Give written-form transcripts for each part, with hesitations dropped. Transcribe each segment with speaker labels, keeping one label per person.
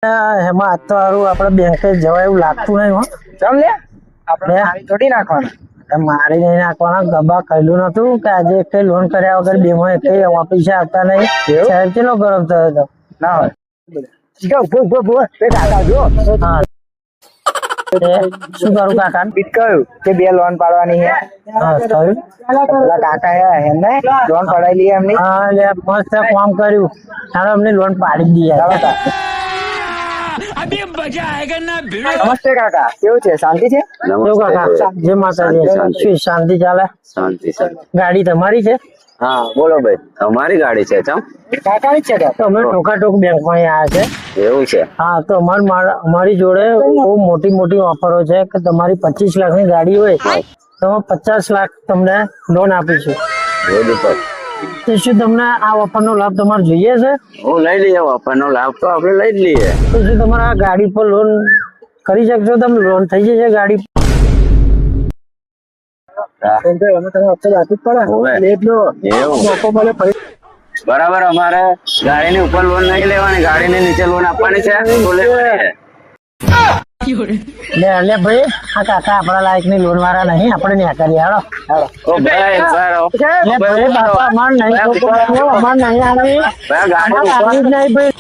Speaker 1: એમાં આજ તો હારું આપડે બેંકે જવાય એવું લાગતું નહીં હો.
Speaker 2: ચમ લે આપણે મારી થોડી નાખવાના.
Speaker 1: મારી નહીં નાખવાના ગબા કહેલું નતું કે આજે કઈ લોન કર્યા વગર બેમાં કઈ ઓફિસે આવતા નહીં. શહેર કેટલો ગરમ થયો હતો.
Speaker 2: ના હોય શીખા ઉભો ઉભો ઉભો એ કાકા જો
Speaker 1: હા શું કરું કાકા?
Speaker 2: બીટ કહ્યું કે 2 લોન પાડવાની છે.
Speaker 1: હા થયું.
Speaker 2: પેલા કાકા હે એમને લોન પડાવી લઈએ એમની.
Speaker 1: હા લે મસ્ત કામ કર્યું. ચાલો અમને લોન પાડી દઈએ.
Speaker 2: નમસ્તે કાકા, કેવું છે? શાંતિ છે?
Speaker 1: કેવું કાકા? જય માતાજી. શું શાંતિ ચાલે?
Speaker 3: શાંતિ સર.
Speaker 1: ગાડી તમારી છે?
Speaker 3: હા બોલો ભાઈ, અમારી ગાડી છે ચમ
Speaker 2: કાકાની જ છે
Speaker 1: તો અમે ટોકાટોક બેંક માં આવ્યા છે.
Speaker 3: એવું છે?
Speaker 1: હા તો અમારી જોડે બહુ મોટી મોટી ઓફરો છે કે તમારી 25 લાખની ગાડી હોય તો અમે 50 લાખ તમને લોન આપીશું.
Speaker 3: રોડ ઉપર
Speaker 1: તો શું તમને આ ઓફરનો લાભ તમારે જોઈએ છે?
Speaker 3: હું લઈ લઈએ, વાપરનો લાભ તો આપણે લઈ જ લઈએ.
Speaker 1: તો શું તમારે આ ગાડી પર લોન કરી શકશો? તમે લોન થઈ જશે ગાડી પર?
Speaker 3: હોવે. એવું બરાબર. અમારે ગાડીની ઉપર લોન નહીં લેવાની, ગાડીની નીચે લોન આપવાની છે તો લેવાની છે.
Speaker 1: લે ભાઈ આ કાકા આપણા લાયક ની લોન વાળા નહીં, આપણે ન્યા કરીએ. હાલો
Speaker 3: ઓ ભાઈ સર,
Speaker 1: લે ભાઈ બાપા અમાર નહીં અમાર નહીં આવી
Speaker 3: ગાડી
Speaker 1: આવી જ નહીં ભાઈ.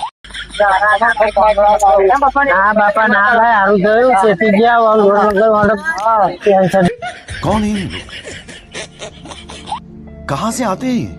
Speaker 1: ના બાપા ના ભાઈ સારું થયું શેતી ગયા લોન વગર વાળો ટેન્શન.
Speaker 4: कौन है ये लोग? कहां से आते हैं ये?